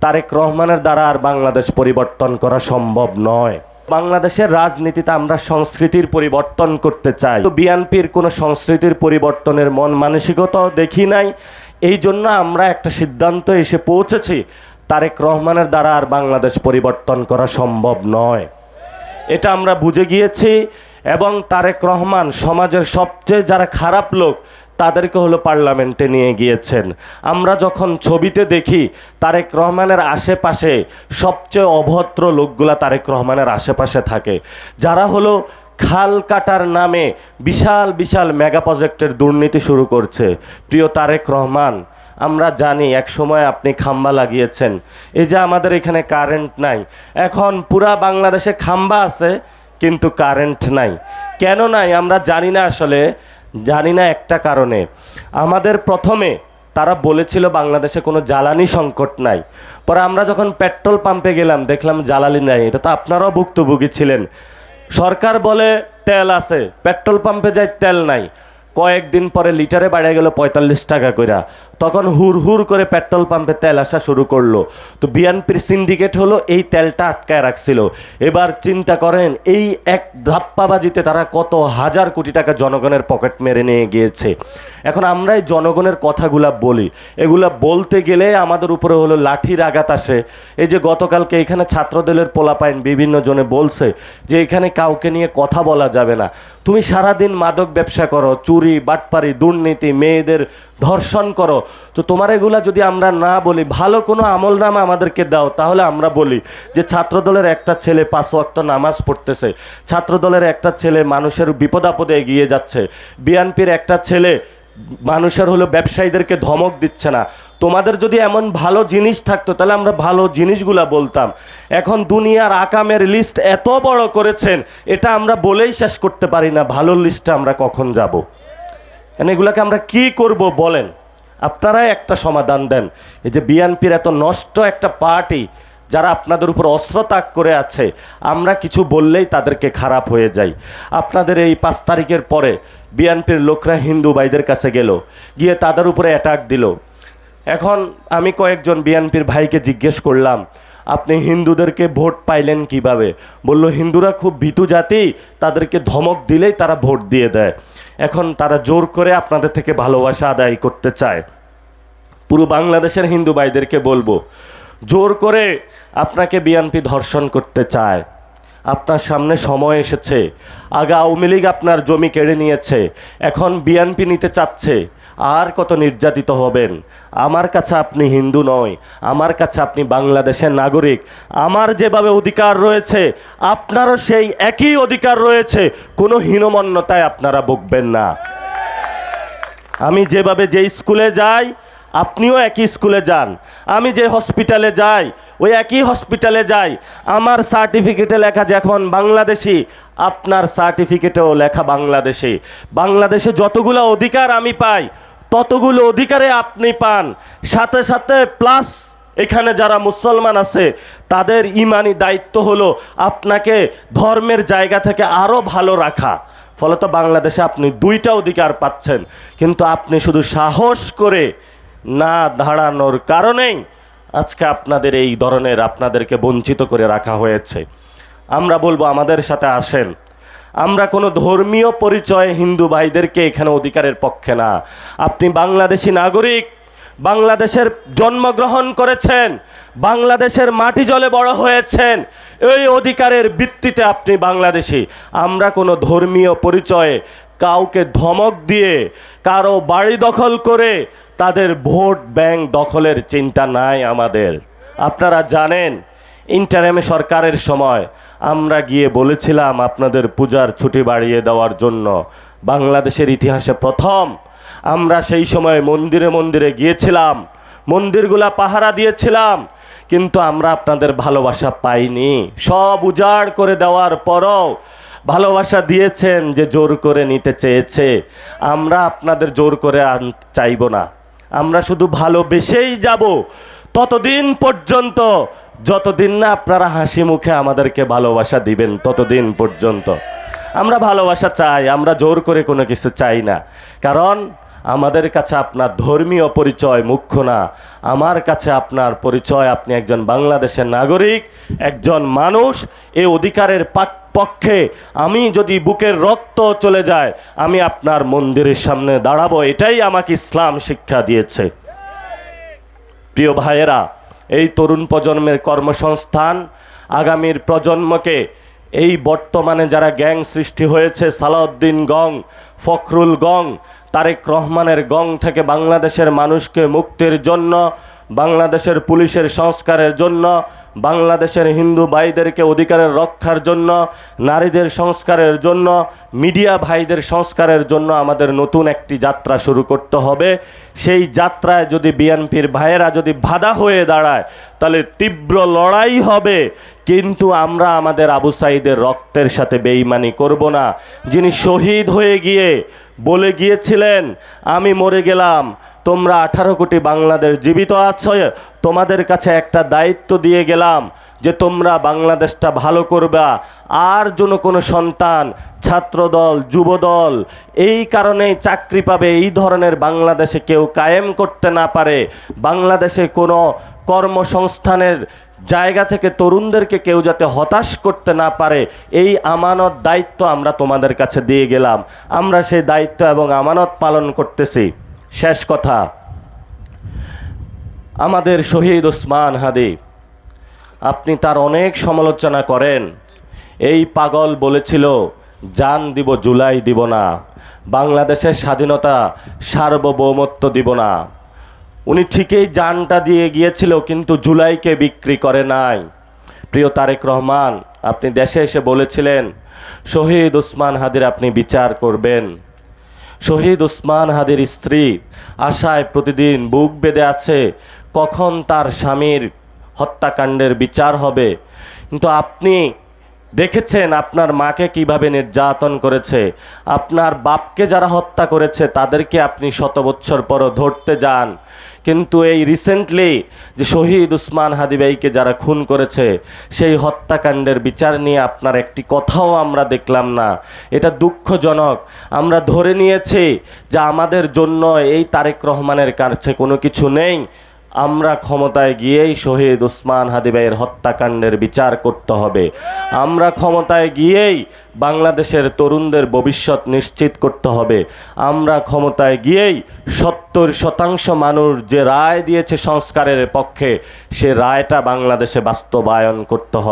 তারেক রহমানের দ্বারা আর বাংলাদেশ পরিবর্তন করা সম্ভব নয়। বাংলাদেশের রাজনীতিতে আমরা সংস্কৃতির পরিবর্তন করতে চাই, তো বিএনপির কোনো সংস্কৃতির পরিবর্তনের মন মানসিকতাও দেখি নাই। এই জন্য আমরা একটা সিদ্ধান্ত এসে পৌঁছেছি, তারেক রহমানের দ্বারা আর বাংলাদেশ পরিবর্তন করা সম্ভব নয়। এটা আমরা বুঝে গিয়েছি এবং তারেক রহমান সমাজের সবচেয়ে যারা খারাপ লোক তাদেরকে হলো পার্লামেন্টে নিয়ে গিয়েছেন। আমরা যখন ছবিতে দেখি তারেক রহমানের আশেপাশে সবচেয়ে অভদ্র লোকগুলা তারেক রহমানের আশেপাশে থাকে, যারা হলো খাল কাটার নামে বিশাল বিশাল মেগা প্রজেক্টের দুর্নীতি শুরু করছে। প্রিয় তারেক রহমান, আমরা জানি এক সময় আপনি খাম্বা লাগিয়েছেন, এই যে আমাদের এখানে কারেন্ট নাই, এখন পুরা বাংলাদেশে খাম্বা আছে কিন্তু কারেন্ট নাই। কেন নাই আমরা জানি না, আসলে জানি না একটা কারণে। আমাদের প্রথমে তারা বলেছিল বাংলাদেশে কোনো জ্বালানি সংকট নাই, পরে আমরা যখন পেট্রোল পাম্পে গেলাম দেখলাম জ্বালানি নাই। এটা তো আপনারাও ভুক্তভোগী ছিলেন। সরকার বলে তেল আছে, পেট্রোল পাম্পে যাই তেল নাই। কয়েকদিন পরে লিটারে বাড়ে গেল 45 টাকা করে, তখন হুর হুর করে পেট্রোল পাম্পে তেল আসা শুরু করলো। তো বিএনপির সিন্ডিকেট হলো এই তেলটা আটকায় রাখছিল। এবার চিন্তা করেন এই এক ধাপ্পাবাজিতে তারা কত হাজার কোটি টাকা জনগণের পকেট মেরে নিয়ে গিয়েছে। এখন আমরা এই জনগণের কথাগুলা বলি, এগুলা বলতে গেলে আমাদের উপরে হলো লাঠির আঘাত আসে। এই যে গতকালকে এখানে ছাত্রদলের পোলাপাইন বিভিন্ন জনে বলছে যে এখানে কাউকে নিয়ে কথা বলা যাবে না। তুমি সারাদিন মাদক ব্যবসা করো, চুরি বাটপারি দুর্নীতি, মেয়েদের ধর্ষণ করো, তো তোমার এগুলা যদি আমরা না বলি, ভালো কোনো আমলনামা আমাদেরকে দাও, তাহলে আমরা বলি যে ছাত্রদলের একটা ছেলে 5 ওয়াক্ত নামাজ পড়তেছে, ছাত্রদলের একটা ছেলে মানুষের বিপদ আপদে এগিয়ে যাচ্ছে, বিএনপির একটা ছেলে মানুষের হলো ব্যবসায়ীদেরকে ধমক দিচ্ছে না। তোমাদের যদি এমন ভালো জিনিস থাকতো তাহলে আমরা ভালো জিনিসগুলা বলতাম। এখন দুনিয়ার আকামের লিস্ট এত বড় করেছেন, এটা আমরা বলেই শেষ করতে পারি না। ভালো লিস্টে আমরা কখন যাব? এগুলাকে আমরা কি করব বলেন? আপনারাই একটা সমাধান দেন। এই যে বিএনপির এত নষ্ট একটা পার্টি, যারা আপনাদের উপর অস্ত্র তাক করে আছে, আমরা কিছু বললেই তাদেরকে খারাপ হয়ে যায়। আপনাদের এই 5 তারিখের পরে বিএনপির লোকরা হিন্দু ভাইদের কাছে গেল, গিয়ে তাদের উপরে অ্যাটাক দিল। এখন আমি কয়েকজন বিএনপির ভাইকে জিজ্ঞেস করলাম, আপনি হিন্দুদেরকে ভোট পাইলেন কিভাবে? বলল হিন্দুরা খুব ভীতু জাতি, তাদেরকে ধমক দিলেই তারা ভোট দিয়ে দেয়। এখন তারা জোর করে আপনাদের থেকে ভালোবাসা আদায় করতে চায়। পুরো বাংলাদেশের হিন্দু ভাইদেরকে বলবো, জোর করে আপনাকে বিএনপি ধর্ষণ করতে চায়। আপনার সামনে সময় এসেছে, আগে আওয়ামী লীগ আপনার জমি কেড়ে নিয়েছে, এখন বিএনপি নিতে চাচ্ছে। আর কত নির্যাতিত হবেন? আমার কাছে আপনি হিন্দু নয়, আমার কাছে আপনি বাংলাদেশের নাগরিক। আমার যেভাবে অধিকার রয়েছে আপনারও সেই একই অধিকার রয়েছে, কোনো হীনমন্যতায় আপনারা ভুগবেন না। আমি যেভাবে যে স্কুলে যাই আপনিও একই স্কুলে যান, আমি যে হসপিটালে যাই ওই একই হসপিটালে যাই। আমার সার্টিফিকেটে লেখা যখন বাংলাদেশি, আপনার সার্টিফিকেটেও লেখা বাংলাদেশি। বাংলাদেশে যতগুলো অধিকার আমি পাই ততগুলো অধিকারে আপনি পান, সাথে সাথে প্লাস এখানে যারা মুসলমান আছে তাদের ইমানি দায়িত্ব হলো আপনাকে ধর্মের জায়গা থেকে আরও ভালো রাখা। ফলত বাংলাদেশে আপনি 2টা অধিকার পাচ্ছেন, কিন্তু আপনি শুধু সাহস করে না দাঁড়ানোর কারণেই আজকে আপনাদের এই ধরনের আপনাদেরকে বঞ্চিত করে রাখা হয়েছে। আমরা বলবো আমাদের সাথে আসেন। আমরা কোনো ধর্মীয় পরিচয় হিন্দু ভাইদেরকে এখানে অধিকারের পক্ষে না। আপনি বাংলাদেশি নাগরিক, বাংলাদেশের জন্মগ্রহণ করেছেন, বাংলাদেশের মাটি জলে বড় হয়েছেন, এই অধিকারের ভিত্তিতে আপনি বাংলাদেশি। আমরা কোনো ধর্মীয় পরিচয়ে কাউকে ধমক দিয়ে কারো বাড়ি দখল করে তাদের ভোট ব্যাংক দখলের চিন্তা নাই আমাদের। আপনারা জানেন ইন্টারিম সরকারের সময় আমরা গিয়ে বলেছিলাম আপনাদের পূজার ছুটি বাড়িয়ে দেওয়ার জন্য। বাংলাদেশের ইতিহাসে প্রথম আমরা সেই সময় মন্দিরে মন্দিরে গিয়েছিলাম, মন্দিরগুলা পাহারা দিয়েছিলাম, কিন্তু আমরা আপনাদের ভালোবাসা পাইনি। সব উজাড় করে দেওয়ার পরও ভালোবাসা দিয়েছেন যে জোর করে নিতে চেয়েছে। আমরা আপনাদের জোর করে চাইব না, আমরা শুধু ভালোবেসেই যাব ততদিন পর্যন্ত, যতদিন না আপনারা হাসি মুখে আমাদেরকে ভালোবাসা দিবেন ততদিন পর্যন্ত আমরা ভালোবাসা চাই। আমরা জোর করে কোনো কিছু চাই না, কারণ আমাদের কাছে আপনার ধর্মীয় পরিচয় মুখ্য না, আমার কাছে আপনার পরিচয় আপনি একজন বাংলাদেশের নাগরিক, একজন মানুষ। এই অধিকারের পক্ষে আমি যদি বুকের রক্ত চলে যায়, আমি আপনার মন্দিরের সামনে দাঁড়াবো। এটাই আমাকে ইসলাম শিক্ষা দিয়েছে। প্রিয় ভাইয়েরা, এই তরুণ প্রজন্মের কর্মসংস্থান, আগামীর প্রজন্মকে এই বর্তমানে যারা গ্যাং সৃষ্টি হয়েছে, সালাউদ্দিন গং, ফখরুল গং, তারেক রহমানের গং থেকে বাংলাদেশের মানুষকে মুক্তির জন্য, বাংলাদেশের পুলিশের সংস্কারের জন্য, বাংলাদেশের হিন্দু ভাইদেরকে অধিকারের রক্ষার জন্য, নারীদের সংস্কারের জন্য, মিডিয়া ভাইদের সংস্কারের জন্য আমাদের নতুন একটি যাত্রা শুরু করতে হবে। সেই যাত্রায় যদি বিএনপির ভাইয়েরা যদি বাধা হয়ে দাঁড়ায়, তাহলে তীব্র লড়াই হবে। কিন্তু আমরা আমাদের আবু সাঈদের রক্তের সাথে বেঈমানি করব না, যিনি শহীদ হয়ে গিয়ে বলে গিয়েছিলেন, আমি মরে গেলাম, তোমরা 18 কোটি বাংলাদেশ জীবিত আছো, তোমাদের কাছে একটা দায়িত্ব দিয়ে গেলাম যে তোমরা বাংলাদেশটা ভালো করবা। আর যেন কোনো সন্তান ছাত্রদল, যুবদল এই কারণেই চাকরি পাবে, এই ধরনের বাংলাদেশে কেউ কায়েম করতে না পারে, বাংলাদেশে কোনো কর্মসংস্থানের জায়গা থেকে তরুণদেরকে কেউ যাতে হতাশ করতে না পারে, এই আমানত দায়িত্ব আমরা তোমাদের কাছে দিয়ে গেলাম। আমরা সেই দায়িত্ব এবং আমানত পালন করতেছি। শেষ কথা, আমাদের শহীদ ওসমান হাদি, আপনি তার অনেক সমালোচনা করেন। এই পাগল বলেছিল জান দিব জুলাই দিব না, বাংলাদেশের স্বাধীনতা সার্বভৌমত্ব দিব না। উনি ঠিকই জানটা দিয়ে গিয়েছিল, কিন্তু জুলাইকে বিক্রি করে নাই। প্রিয় তারেক রহমান, আপনি দেশে এসে বলেছিলেন শহীদ ওসমান হাদির আপনি বিচার করবেন। শহীদ ওসমান হাদির স্ত্রী আশায় প্রতিদিন বুক বেঁধে আছে কখন তার স্বামীর হত্যাকাণ্ডের বিচার হবে। কিন্তু আপনি দেখেছেন আপনার মাকে কিভাবে নির্যাতন করেছে, আপনার বাপকে যারা হত্যা করেছে তাদেরকে আপনি 100 বছর পরও ধরতে যান। কিন্তু এই রিসেন্টলি যে শহীদ ওসমান হাদি ভাইকে যারা খুন করেছে, সেই হত্যাকাণ্ডের বিচার নিয়ে আপনার একটি কথাও আমরা দেখলাম না। এটা দুঃখজনক। আমরা ধরে নিয়েছি যে আমাদের জন্য এই তারেক রহমানের কাছে কোনো কিছু নেই, আমরা ক্ষমতায় গিয়েই শহীদ ওসমান হাদি ভাইয়ের হত্যাকাণ্ডের বিচার করতে হবে। আমরা ক্ষমতায় গিয়েই বাংলাদেশের তরুণদের ভবিষ্যৎ নিশ্চিত করতে হবে। আমরা ক্ষমতায় গিয়েই 70% মানুষ যে রায় দিয়েছে সংস্কারের পক্ষে, সে রায়টা বাংলাদেশে বাস্তবায়ন করতে হবে।